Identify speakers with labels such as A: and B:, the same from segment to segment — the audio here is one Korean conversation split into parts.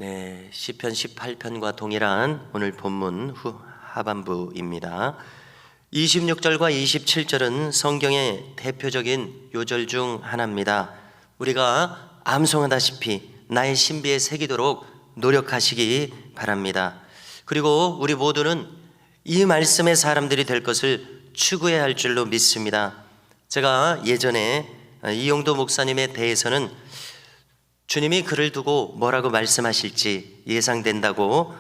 A: 네, 시편 18편과 동일한 오늘 본문 하반부입니다. 26절과 27절은 성경의 대표적인 요절 중 하나입니다. 우리가 암송하다시피 나의 신비에 새기도록 노력하시기 바랍니다. 그리고 우리 모두는 이 말씀의 사람들이 될 것을 추구해야 할 줄로 믿습니다. 제가 예전에 이용도 목사님에 대해서는 주님이 그를 두고 뭐라고 말씀하실지 예상된다고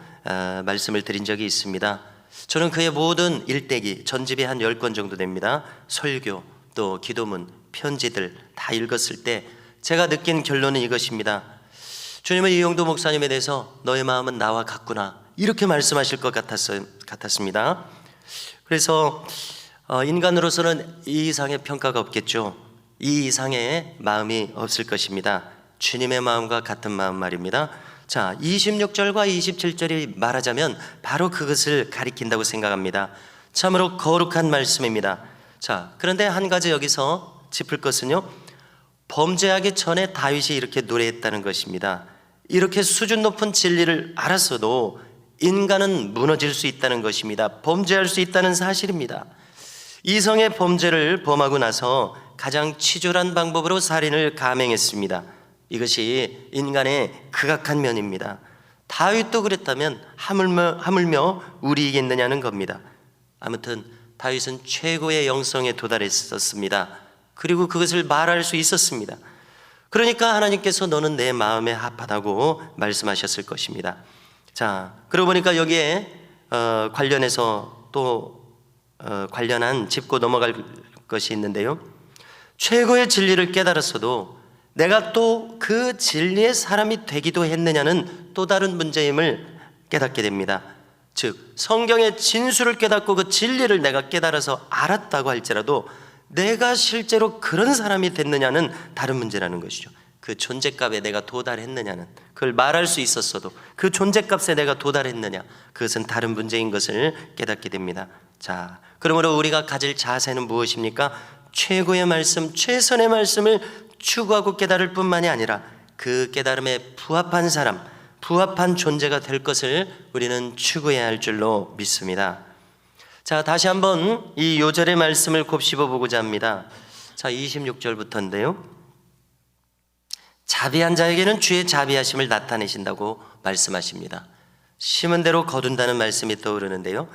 A: 말씀을 드린 적이 있습니다. 저는 그의 모든 일대기, 전집이 한 10권 정도 됩니다. 설교, 또 기도문, 편지들 다 읽었을 때 제가 느낀 결론은 이것입니다. 주님은 이용도 목사님에 대해서 너의 마음은 나와 같구나 이렇게 말씀하실 것 같았습니다. 그래서 인간으로서는 이 이상의 평가가 없겠죠. 이 이상의 마음이 없을 것입니다. 주님의 마음과 같은 마음 말입니다. 자, 26절과 27절이 말하자면 바로 그것을 가리킨다고 생각합니다. 참으로 거룩한 말씀입니다. 자, 그런데 한 가지 여기서 짚을 것은요, 범죄하기 전에 다윗이 이렇게 노래했다는 것입니다. 이렇게 수준 높은 진리를 알았어도 인간은 무너질 수 있다는 것입니다. 범죄할 수 있다는 사실입니다. 이성의 범죄를 범하고 나서 가장 치졸한 방법으로 살인을 감행했습니다. 이것이 인간의 극악한 면입니다. 다윗도 그랬다면 하물며 우리이겠느냐는 겁니다. 아무튼 다윗은 최고의 영성에 도달했었습니다. 그리고 그것을 말할 수 있었습니다. 그러니까 하나님께서 너는 내 마음에 합하다고 말씀하셨을 것입니다. 자, 그러고 보니까 여기에 관련해서 또 관련한 짚고 넘어갈 것이 있는데요, 최고의 진리를 깨달았어도 내가 또 그 진리의 사람이 되기도 했느냐는 또 다른 문제임을 깨닫게 됩니다. 즉, 성경의 진수를 깨닫고 그 진리를 내가 깨달아서 알았다고 할지라도 내가 실제로 그런 사람이 됐느냐는 다른 문제라는 것이죠. 그 존재값에 내가 도달했느냐는, 그걸 말할 수 있었어도 그 존재값에 내가 도달했느냐, 그것은 다른 문제인 것을 깨닫게 됩니다. 자, 그러므로 우리가 가질 자세는 무엇입니까? 최고의 말씀, 최선의 말씀을 추구하고 깨달을 뿐만이 아니라 그 깨달음에 부합한 사람, 부합한 존재가 될 것을 우리는 추구해야 할 줄로 믿습니다. 자, 다시 한번 이 요절의 말씀을 곱씹어 보고자 합니다. 자, 26절부터인데요, 자비한 자에게는 주의 자비하심을 나타내신다고 말씀하십니다. 심은 대로 거둔다는 말씀이 떠오르는데요,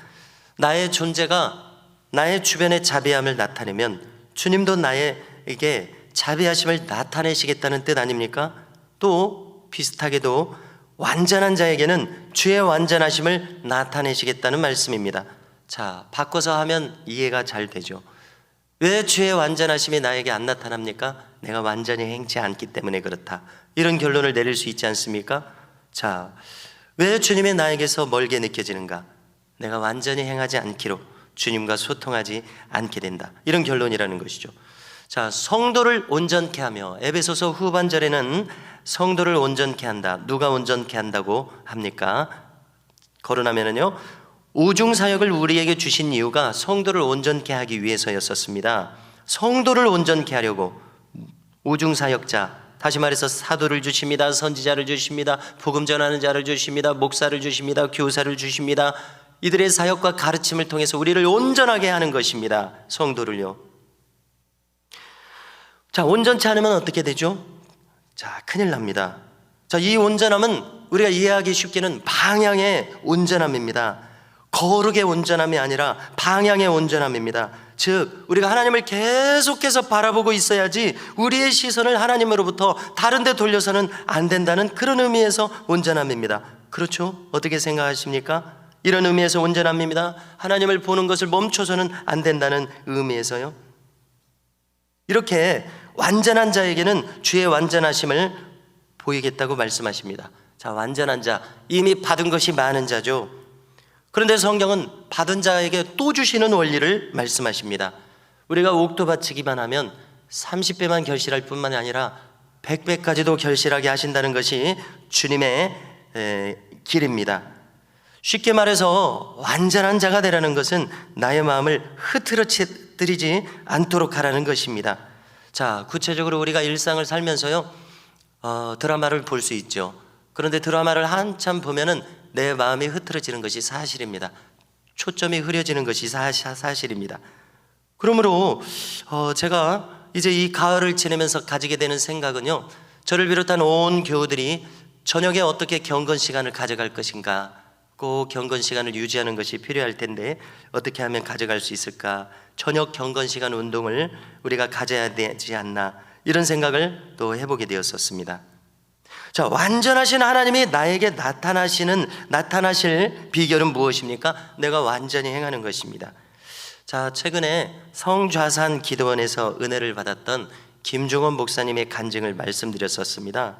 A: 나의 존재가 나의 주변에 자비함을 나타내면 주님도 나에게 자비하심을 나타내시겠다는 뜻 아닙니까? 또 비슷하게도 완전한 자에게는 주의 완전하심을 나타내시겠다는 말씀입니다. 자, 바꿔서 하면 이해가 잘 되죠. 왜 주의 완전하심이 나에게 안 나타납니까? 내가 완전히 행치 않기 때문에 그렇다, 이런 결론을 내릴 수 있지 않습니까? 자, 왜 주님이 나에게서 멀게 느껴지는가? 내가 완전히 행하지 않기로 주님과 소통하지 않게 된다, 이런 결론이라는 것이죠. 자, 성도를 온전케 하며, 에베소서 후반절에는 성도를 온전케 한다. 누가 온전케 한다고 합니까? 거론하면은요, 오중사역을 우리에게 주신 이유가 성도를 온전케 하기 위해서였었습니다. 성도를 온전케 하려고 오중사역자, 다시 말해서 사도를 주십니다. 선지자를 주십니다. 복음 전하는 자를 주십니다. 목사를 주십니다. 교사를 주십니다. 이들의 사역과 가르침을 통해서 우리를 온전하게 하는 것입니다. 성도를요. 자, 온전치 않으면 어떻게 되죠? 자, 큰일 납니다. 자, 이 온전함은 우리가 이해하기 쉽게는 방향의 온전함입니다. 거룩의 온전함이 아니라 방향의 온전함입니다. 즉, 우리가 하나님을 계속해서 바라보고 있어야지 우리의 시선을 하나님으로부터 다른 데 돌려서는 안 된다는 그런 의미에서 온전함입니다. 그렇죠? 어떻게 생각하십니까? 이런 의미에서 온전함입니다. 하나님을 보는 것을 멈춰서는 안 된다는 의미에서요. 이렇게 완전한 자에게는 주의 완전하심을 보이겠다고 말씀하십니다. 자, 완전한 자, 이미 받은 것이 많은 자죠. 그런데 성경은 받은 자에게 또 주시는 원리를 말씀하십니다. 우리가 옥토 바치기만 하면 30배만 결실할 뿐만 아니라 100배까지도 결실하게 하신다는 것이 주님의 길입니다. 쉽게 말해서 완전한 자가 되라는 것은 나의 마음을 흐트러뜨리지 않도록 하라는 것입니다. 자, 구체적으로 우리가 일상을 살면서요, 드라마를 볼 수 있죠. 그런데 드라마를 한참 보면은 내 마음이 흐트러지는 것이 사실입니다. 초점이 흐려지는 것이 사실입니다. 그러므로 제가 이제 이 가을을 지내면서 가지게 되는 생각은요, 저를 비롯한 온 교우들이 저녁에 어떻게 경건 시간을 가져갈 것인가, 꼭 경건 시간을 유지하는 것이 필요할 텐데 어떻게 하면 가져갈 수 있을까, 저녁 경건 시간 운동을 우리가 가져야 되지 않나, 이런 생각을 또 해보게 되었었습니다. 자, 완전하신 하나님이 나에게 나타나실 비결은 무엇입니까? 내가 완전히 행하는 것입니다. 자, 최근에 성좌산 기도원에서 은혜를 받았던 김종원 목사님의 간증을 말씀드렸었습니다.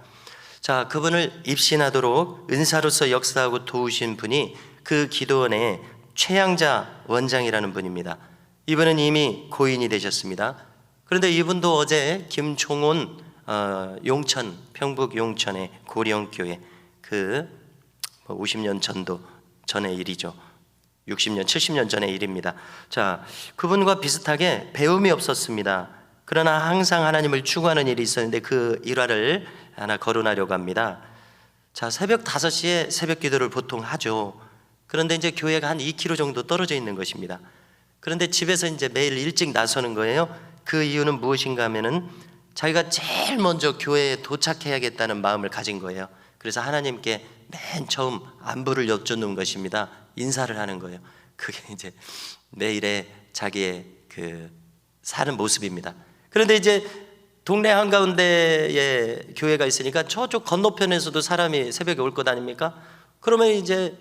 A: 자, 그분을 입신하도록 은사로서 역사하고 도우신 분이 그 기도원의 최양자 원장이라는 분입니다. 이분은 이미 고인이 되셨습니다. 그런데 이분도 어제 김종원 용천, 평북 용천의 고령교회, 그 50년 전의 일이죠. 60년, 70년 전의 일입니다. 자, 그분과 비슷하게 배움이 없었습니다. 그러나 항상 하나님을 추구하는 일이 있었는데 그 일화를 하나 거론하려고 합니다. 자, 새벽 5시에 새벽 기도를 보통 하죠. 그런데 이제 교회가 한 2km 정도 떨어져 있는 것입니다. 그런데 집에서 이제 매일 일찍 나서는 거예요. 그 이유는 무엇인가 하면은 자기가 제일 먼저 교회에 도착해야겠다는 마음을 가진 거예요. 그래서 하나님께 맨 처음 안부를 여쭙는 것입니다. 인사를 하는 거예요. 그게 이제 매일의 자기의 그 사는 모습입니다. 그런데 이제 동네 한가운데에 교회가 있으니까 저쪽 건너편에서도 사람이 새벽에 올 것 아닙니까? 그러면 이제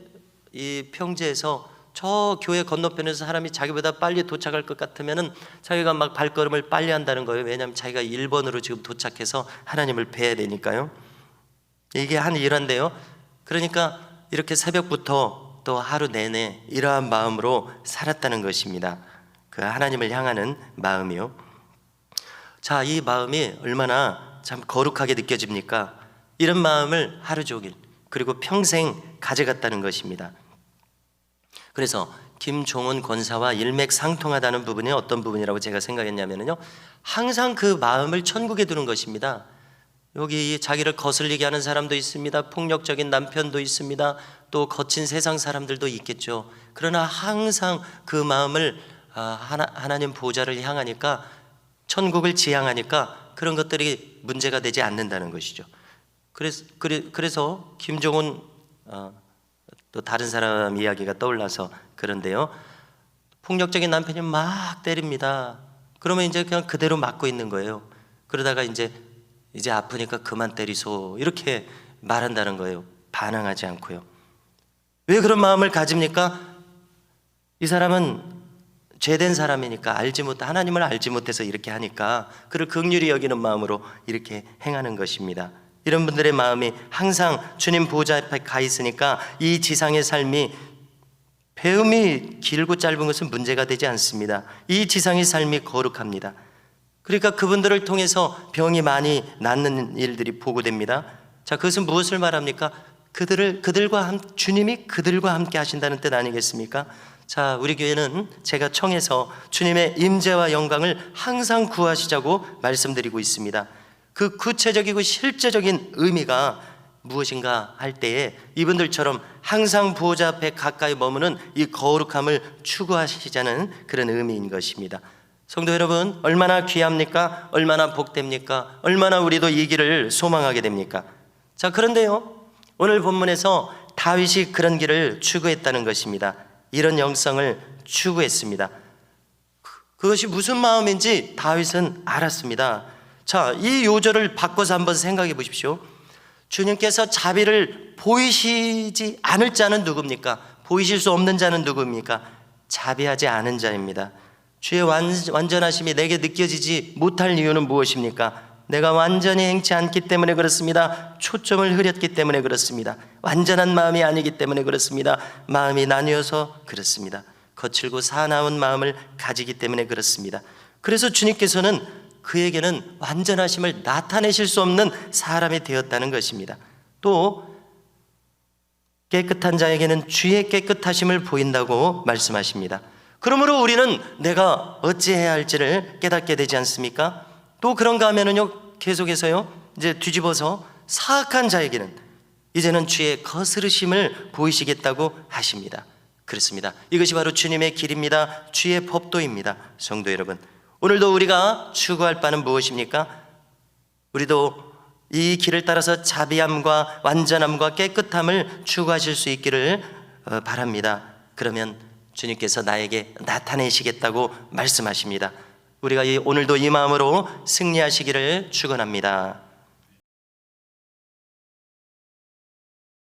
A: 이 평지에서 저 교회 건너편에서 사람이 자기보다 빨리 도착할 것 같으면은 자기가 막 발걸음을 빨리 한다는 거예요. 왜냐하면 자기가 1번으로 지금 도착해서 하나님을 뵈야 되니까요. 이게 한 일화인데요. 그러니까 이렇게 새벽부터 또 하루 내내 이러한 마음으로 살았다는 것입니다. 그 하나님을 향하는 마음이요. 자, 이 마음이 얼마나 참 거룩하게 느껴집니까? 이런 마음을 하루 종일 그리고 평생 가져갔다는 것입니다. 그래서 김종원 권사와 일맥상통하다는 부분이 어떤 부분이라고 제가 생각했냐면요, 항상 그 마음을 천국에 두는 것입니다. 여기 자기를 거슬리게 하는 사람도 있습니다. 폭력적인 남편도 있습니다. 또 거친 세상 사람들도 있겠죠. 그러나 항상 그 마음을 하나님 보좌를 향하니까, 천국을 지향하니까 그런 것들이 문제가 되지 않는다는 것이죠. 그래서 김종원 또 다른 사람 이야기가 떠올라서 그런데요, 폭력적인 남편이 막 때립니다. 그러면 이제 그냥 그대로 맞고 있는 거예요. 그러다가 이제 아프니까 그만 때리소, 이렇게 말한다는 거예요. 반항하지 않고요. 왜 그런 마음을 가집니까? 이 사람은 죄된 사람이니까, 하나님을 알지 못해서 이렇게 하니까 그를 긍휼히 여기는 마음으로 이렇게 행하는 것입니다. 이런 분들의 마음이 항상 주님 보좌 앞에 가 있으니까 이 지상의 삶이, 배움이 길고 짧은 것은 문제가 되지 않습니다. 이 지상의 삶이 거룩합니다. 그러니까 그분들을 통해서 병이 많이 낫는 일들이 보고됩니다. 자, 그것은 무엇을 말합니까? 주님이 그들과 함께 하신다는 뜻 아니겠습니까? 자, 우리 교회는 제가 청해서 주님의 임재와 영광을 항상 구하시자고 말씀드리고 있습니다. 그 구체적이고 실제적인 의미가 무엇인가 할 때에 이분들처럼 항상 보호자 앞에 가까이 머무는 이 거룩함을 추구하시자는 그런 의미인 것입니다. 성도 여러분, 얼마나 귀합니까? 얼마나 복됩니까? 얼마나 우리도 이 길을 소망하게 됩니까? 자, 그런데요, 오늘 본문에서 다윗이 그런 길을 추구했다는 것입니다. 이런 영성을 추구했습니다. 그것이 무슨 마음인지 다윗은 알았습니다. 자, 이 요절을 바꿔서 한번 생각해 보십시오. 주님께서 자비를 보이시지 않을 자는 누굽니까? 보이실 수 없는 자는 누굽니까? 자비하지 않은 자입니다. 주의 완전하심이 내게 느껴지지 못할 이유는 무엇입니까? 내가 완전히 행치 않기 때문에 그렇습니다. 초점을 흐렸기 때문에 그렇습니다. 완전한 마음이 아니기 때문에 그렇습니다. 마음이 나뉘어서 그렇습니다. 거칠고 사나운 마음을 가지기 때문에 그렇습니다. 그래서 주님께서는 그에게는 완전하심을 나타내실 수 없는 사람이 되었다는 것입니다. 또 깨끗한 자에게는 주의 깨끗하심을 보인다고 말씀하십니다. 그러므로 우리는 내가 어찌해야 할지를 깨닫게 되지 않습니까? 또 그런가 하면은요, 계속해서요, 이제 뒤집어서 사악한 자에게는, 이제는 주의 거스르심을 보이시겠다고 하십니다. 그렇습니다. 이것이 바로 주님의 길입니다. 주의 법도입니다. 성도 여러분, 오늘도 우리가 추구할 바는 무엇입니까? 우리도 이 길을 따라서 자비함과 완전함과 깨끗함을 추구하실 수 있기를 바랍니다. 그러면 주님께서 나에게 나타내시겠다고 말씀하십니다. 우리가 오늘도 이 마음으로 승리하시기를 축원합니다.